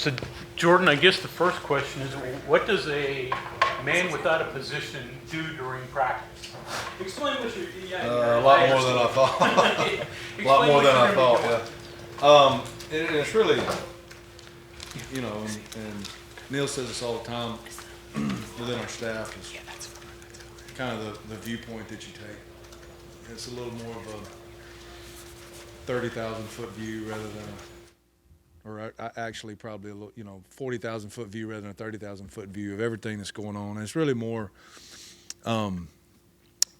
So, Jordan, I guess the first question is, what does a man without a position do during practice? Explain what you're. A lot more than I thought. A lot more than I thought. Yeah. It's really, and Neil says this all the time within our staff is kind of the viewpoint that you take. It's a little more of a 30,000 foot view rather than or actually probably a little, 40,000 foot view rather than a 30,000 foot view of everything that's going on. And it's really more, the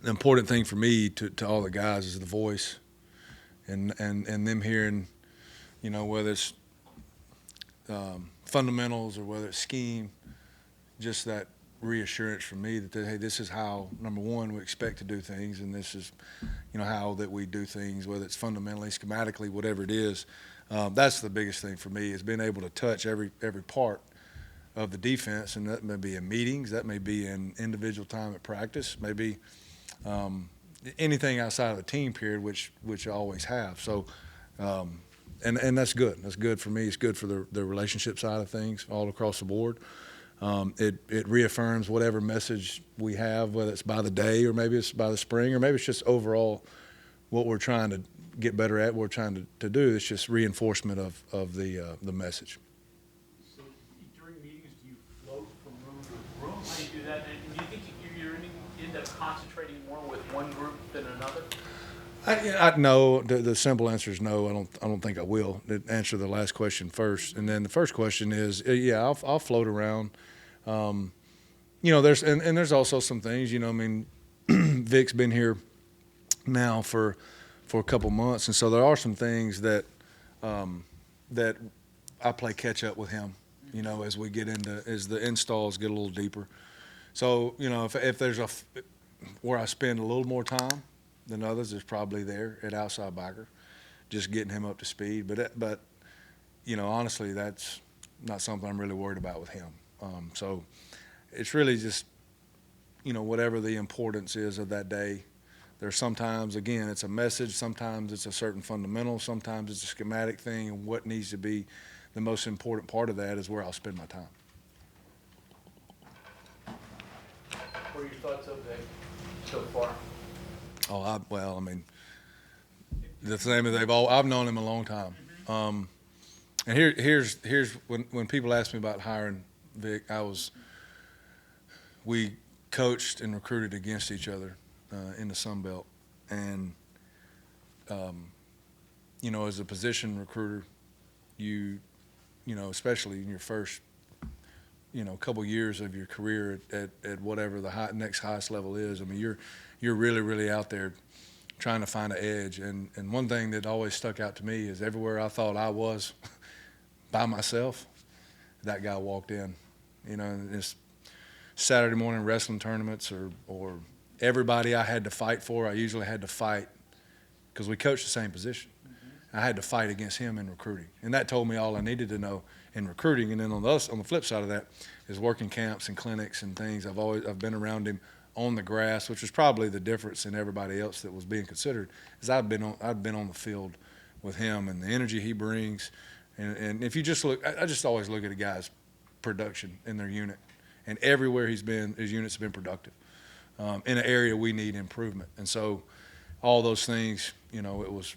important thing for me to all the guys is the voice and them hearing, whether it's fundamentals or whether it's scheme, just that reassurance from me that, hey, this is how, number one, we expect to do things, and this is, how that we do things, whether it's fundamentally, schematically, whatever it is. That's the biggest thing for me is being able to touch every part of the defense, and that may be in meetings, that may be in individual time at practice, maybe anything outside of the team period, which I always have. So, and that's good. That's good for me. It's good for the relationship side of things all across the board. It reaffirms whatever message we have, whether it's by the day or maybe it's by the spring or maybe it's just overall what we're trying to get better at, what we're trying to do. It's just reinforcement of the message. So during meetings, do you float from room to room? How do you do that? And do you think you're end up concentrating more with one group than another? No. The simple answer is no. I don't think I will. Answer the last question first, and then the first question is, I'll float around. There's also some things. Vic's been here now for a couple months, and so there are some things that that I play catch up with him. As we get as the installs get a little deeper. So if there's where I spend a little more time than others, is probably there at outside backer, just getting him up to speed. But honestly, that's not something I'm really worried about with him. So it's really just whatever the importance is of that day. There's sometimes, again, it's a message. Sometimes it's a certain fundamental. Sometimes it's a schematic thing. And what needs to be the most important part of that is where I'll spend my time. What are your thoughts of Vic so far? The same as I've known him a long time. And here's when people ask me about hiring Vic, we coached and recruited against each other in the Sun Belt, and as a position recruiter, especially in your first couple years of your career at whatever the next highest level is. You're really, really out there trying to find an edge. And one thing that always stuck out to me is everywhere I thought I was by myself, that guy walked in. And it's Saturday morning wrestling tournaments or everybody I had to fight for, I usually had to fight because we coached the same position. I had to fight against him in recruiting. And that told me all I needed to know in recruiting. And then on the flip side of that is working camps and clinics and things. I've been around him on the grass, which was probably the difference in everybody else that was being considered, is I've been on the field with him and the energy he brings. And if you just look, I just always look at a guy's production in their unit. And everywhere he's been, his units have been productive in an area we need improvement. And so all those things,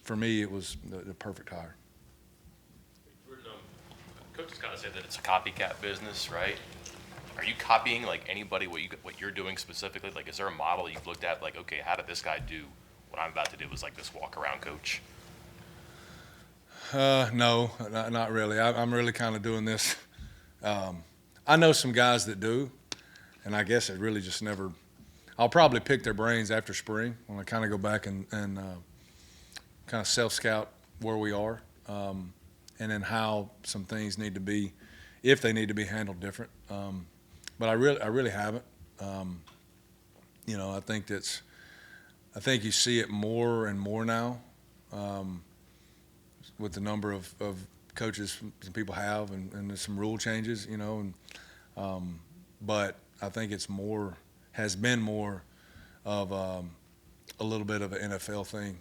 for me, it was the perfect hire. Coaches kind of say that it's a copycat business, right? Are you copying like anybody what you're doing specifically? Like, is there a model you've looked at? Like, okay, how did this guy do what I'm about to do? Was like this walk around coach? No, not really. I'm really kind of doing this. I know some guys that do, and I guess it really just never. I'll probably pick their brains after spring when I kind of go back and kind of self-scout where we are, and then how some things need to be, if they need to be handled different. But I really haven't. I think you see it more and more now with the number of coaches some people have and there's some rule changes, but I think has been more of a little bit of an NFL thing.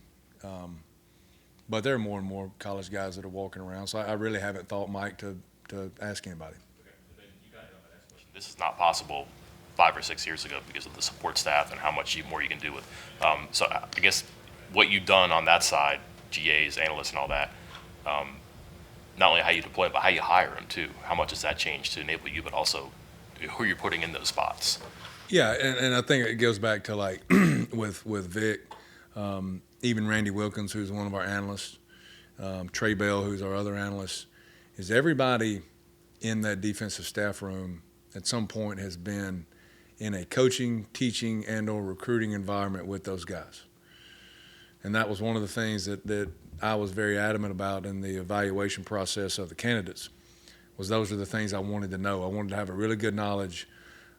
But there are more and more college guys that are walking around. So I really haven't thought, Mike, to to ask anybody. This is not possible 5 or 6 years ago because of the support staff and how much more you can do with. So I guess what you've done on that side, GAs, analysts, and all that, not only how you deploy them, but how you hire them too. How much does that change to enable you, but also who you're putting in those spots? Yeah, and I think it goes back to like with Vic, even Randy Wilkins, who's one of our analysts, Trey Bell, who's our other analyst, is everybody in that defensive staff room at some point has been in a coaching, teaching, and or recruiting environment with those guys. And that was one of the things that I was very adamant about in the evaluation process of the candidates, was those are the things I wanted to know. I wanted to have a really good knowledge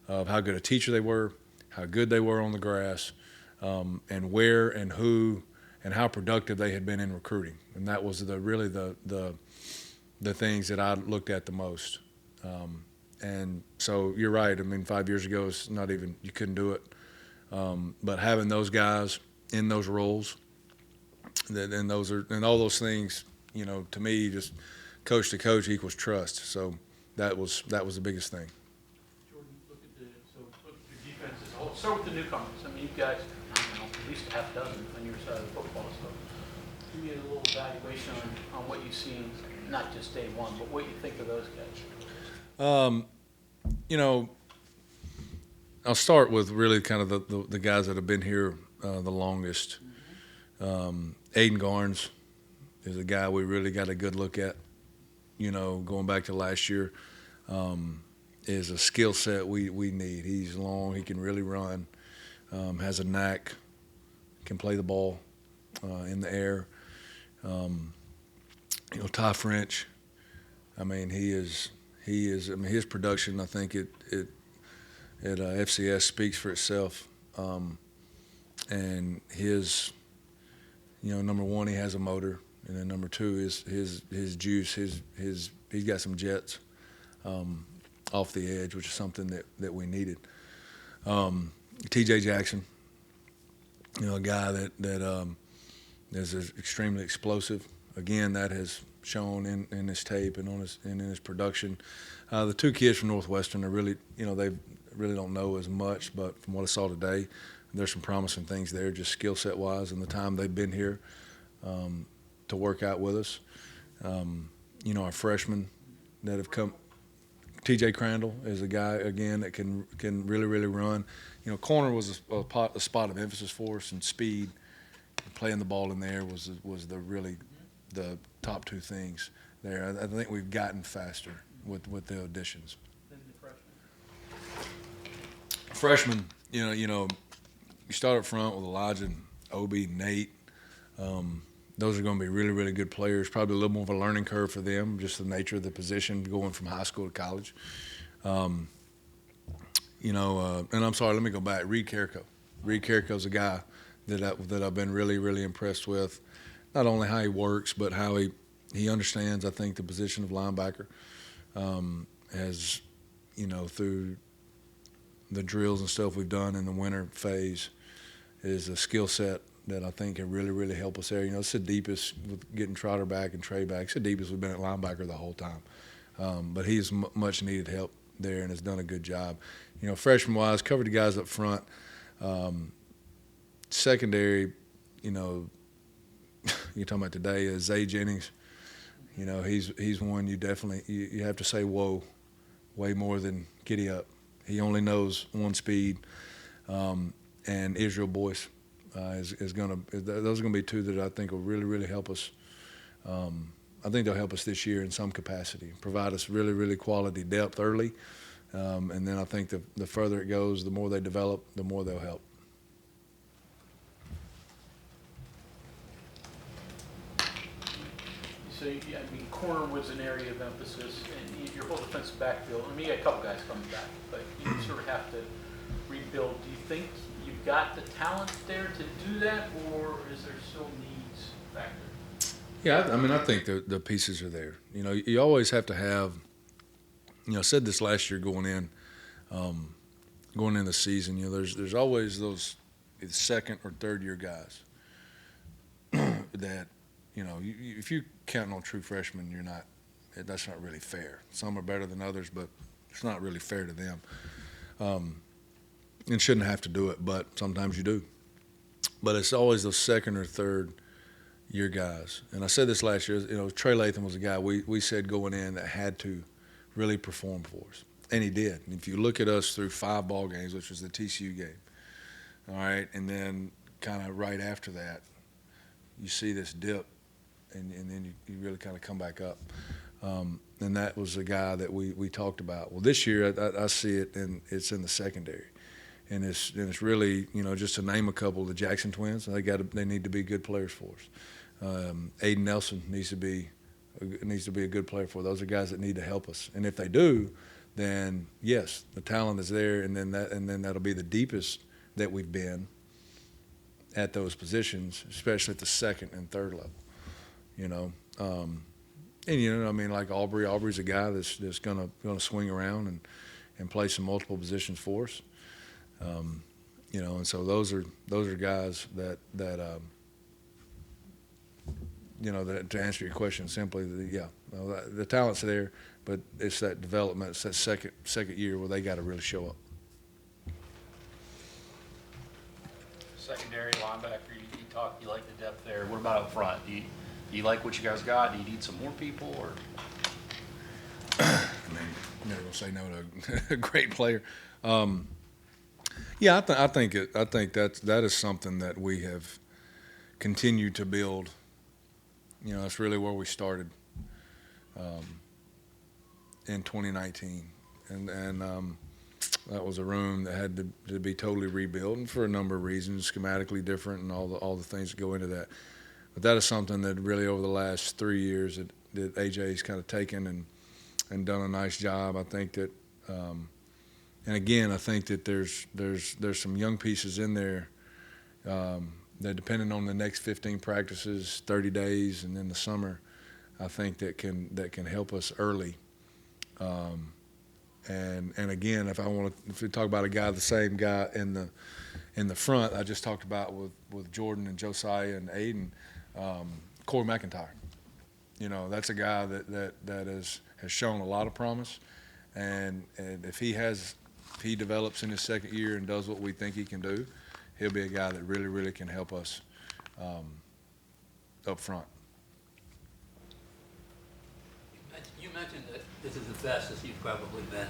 of how good a teacher they were, how good they were on the grass, and where and who and how productive they had been in recruiting. And that was really the things that I looked at the most. And so you're right. I mean, 5 years ago, it's not even, you couldn't do it. But having those guys in those roles, and all those things, you know, to me, just coach to coach equals trust. So that was the biggest thing. Jordan, look at your defense as a whole. Start with the newcomers. I mean, you've got, I don't know, at least a half dozen on your side of the football. So give me a little evaluation on what you've seen, not just day one, but what you think of those guys. You know, I'll start with really kind of the guys that have been here the longest. Aiden Garnes is a guy we really got a good look at, you know, going back to last year. Is a skill set we need. He's long, he can really run, has a knack, can play the ball in the air. You know, Ty French, I mean, he is, I mean, his production, I think it at FCS speaks for itself. And his, you know, number one, he has a motor, and then number two is his juice, he's got some jets off the edge, which is something that we needed. T.J. Jackson, you know, a guy that is extremely explosive. Again, that has shown in his tape and in his production. The two kids from Northwestern are really, you know, they really don't know as much, but from what I saw today, there's some promising things there, just skill set wise, and the time they've been here to work out with us. You know, our freshmen that have come. T.J. Crandall is a guy again that can really run. You know, corner was a spot of emphasis for us, and speed, playing the ball in there was the top two things there. I think we've gotten faster with the additions. Then the Freshmen, you know, you start up front with Elijah, Obi, Nate. Those are going to be really good players. Probably a little more of a learning curve for them, just the nature of the position going from high school to college. You know, and I'm sorry, let me go back. Reed Carrico. Reed Carrico's a guy that I've been really impressed with. Not only how he works, but how he understands, I think, the position of linebacker. As, you know, through the drills and stuff we've done in the winter phase, is a skill set that I think can really help us there. You know, it's the deepest with getting Trotter back and Trey back. It's the deepest we've been at linebacker the whole time. But he's much needed help there and has done a good job. You know, freshman-wise, covered the guys up front. Secondary, you know, you're talking about today is Zay Jennings. You know, he's one you definitely you have to say whoa, way more than giddy up. He only knows one speed. And Israel Boyce those are going to be two that I think will really help us. I think they'll help us this year in some capacity, provide us really quality depth early, and then I think the further it goes, the more they develop, the more they'll help. So, I mean, corner was an area of emphasis, and your whole defensive backfield. I mean, you got a couple guys coming back, but you sort of have to rebuild. Do you think you've got the talent there to do that, or is there still needs back there? Yeah, I mean, I think the pieces are there. You know, you always have to have. You know, I said this last year going in the season. You know, there's always those second or third year guys that, you know, if you're counting on true freshmen, you're not that's not really fair. Some are better than others, but it's not really fair to them. And shouldn't have to do it, but sometimes you do. But it's always those second or third year guys. And I said this last year, Trey Latham was a guy we said going in that had to really perform for us. And he did. And if you look at us through 5 ball games, which was the TCU game, all right, and then kind of right after that, you see this dip, and then you really kind of come back up. And that was a guy that we talked about. Well, this year I see it, and it's in the secondary. And it's really, just to name a couple, the Jackson twins, they need to be good players for us. Aiden Nelson needs to be a good player for us. Those are guys that need to help us. And if they do, then yes, the talent is there, and then that'll be the deepest that we've been at those positions, especially at the second and third level. And like Aubrey's a guy that's gonna swing around and play some multiple positions for us. And so those are guys that to answer your question simply, the talent's there, but it's that development, it's that second year where they got to really show up. Secondary linebacker, you like the depth there. What about up front? Do you like what you guys got? Do you need some more people, or? I mean, I'm never gonna say no to a great player. Yeah, I think that is something that we have continued to build. That's really where we started in 2019, and that was a room that had to be totally rebuilt, and for a number of reasons, schematically different, and all the things that go into that. But that is something that really over the last 3 years that AJ's kind of taken and done a nice job. I think that. And again, I think that there's some young pieces in there that, depending on the next 15 practices, 30 days, and then the summer, I think that can help us early. And again, if we talk about the same guy in the front, I just talked about with Jordan and Josiah and Aiden, Corey McIntyre. That's a guy that has shown a lot of promise, and if he develops in his second year and does what we think he can do, he'll be a guy that really, really can help us up front. You mentioned that this is the fastest you've probably been.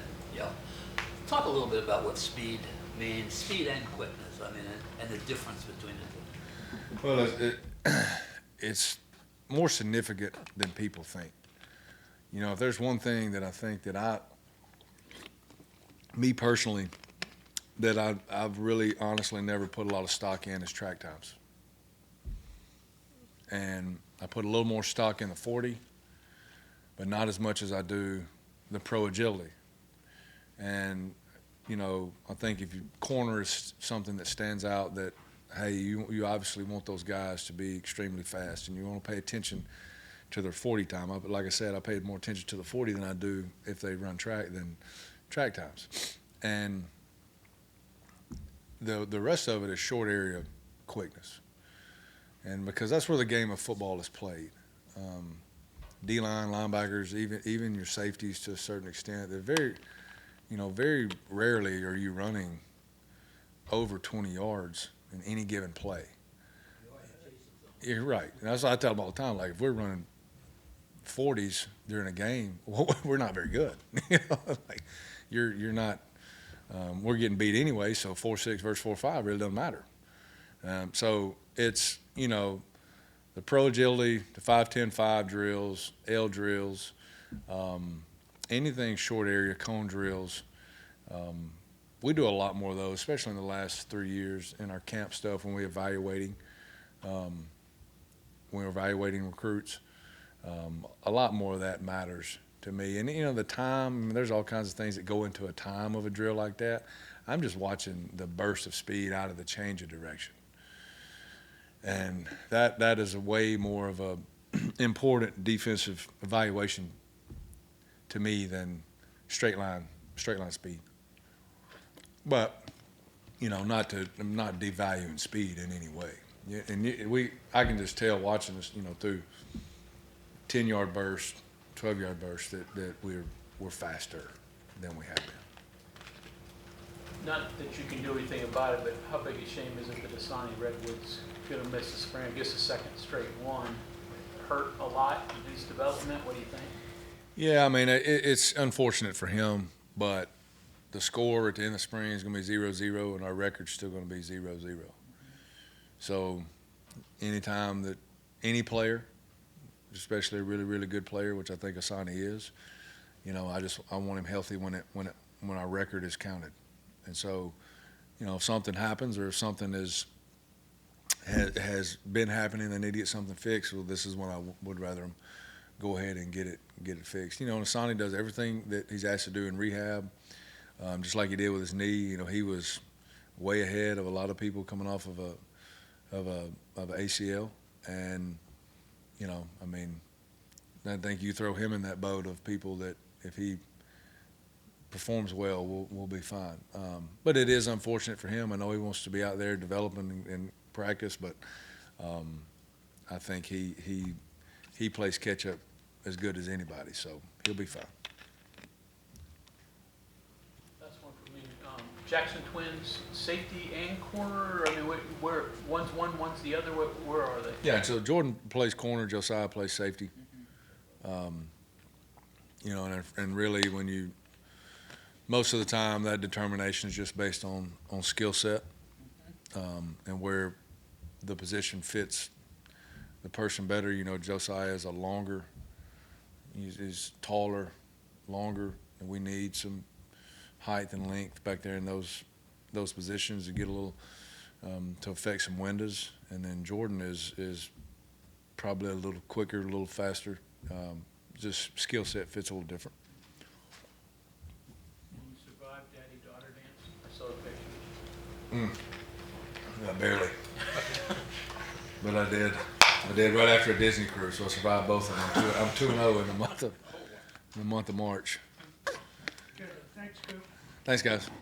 Talk a little bit about what speed means, speed and quickness, and the difference between the two. Well, it's more significant than people think. If there's one thing that I think that me personally, that I've really honestly never put a lot of stock in is track times. And I put a little more stock in the 40, but not as much as I do the pro agility. And, I think if corner is something that stands out, that, hey, you obviously want those guys to be extremely fast, and you want to pay attention to their 40 time. But like I said, I paid more attention to the 40 than I do if they run track times. And the rest of it is short area quickness. And because that's where the game of football is played. D-line, linebackers, even your safeties to a certain extent, they're very rarely are you running over 20 yards in any given play. You're right. And that's what I tell them all the time. Like, if we're running 40s during a game, we're not very good. Like, you're not. We're getting beat anyway, so 4-6 versus 4-5 really doesn't matter. So it's the pro agility, the 5-10-5 drills, L drills, anything short area, cone drills. We do a lot more of those, especially in the last 3 years in our camp stuff when we're evaluating recruits. A lot more of that matters to me. And, the time, there's all kinds of things that go into a time of a drill like that. I'm just watching the burst of speed out of the change of direction. And that is a way more of a important defensive evaluation to me than straight line speed. But, I'm not devaluing speed in any way. And I can just tell watching this, through 10-yard bursts, 12-yard burst that we're faster than we have been. Not that you can do anything about it, but how big a shame is it that Asani Redwood's going to miss the spring? I guess a second straight one. Hurt a lot in his development. What do you think? Yeah, I mean, it's unfortunate for him, but the score at the end of spring is going to be 0-0, and our record's still going to be 0-0. So anytime that any player, especially a really, really good player, which I think Asani is, you know, I want him healthy when our record is counted. And so, you know, if something happens or if something has been happening, they need to get something fixed. Well, this is when I would rather them go ahead and get it fixed. You know, and Asani does everything that he's asked to do in rehab, just like he did with his knee. You know, he was way ahead of a lot of people coming off of an ACL, and you know, I mean, I think you throw him in that boat of people that if he performs well, we'll be fine. But it is unfortunate for him. I know he wants to be out there developing and practice, but I think he plays catch up as good as anybody, so he'll be fine. That's one for me. Jackson Twins, safety and corner. I mean, where one's one, one's the other. Where are they? Yeah, so Jordan plays corner, Josiah plays safety. You know, and really when you most of the time that determination is just based on skill set and where the position fits the person better. You know, Josiah is he's taller, longer, and we need some height and length back there in those positions to get a little to affect some windows. And then Jordan is probably a little quicker, a little faster. Just skill set fits a little different. You survived daddy-daughter dance? I saw the picture. Yeah, barely. But I did. I did right after a Disney cruise, so I survived both of them. I'm 2-0 in the month of March. Good. Thanks, Coop. Thanks, guys.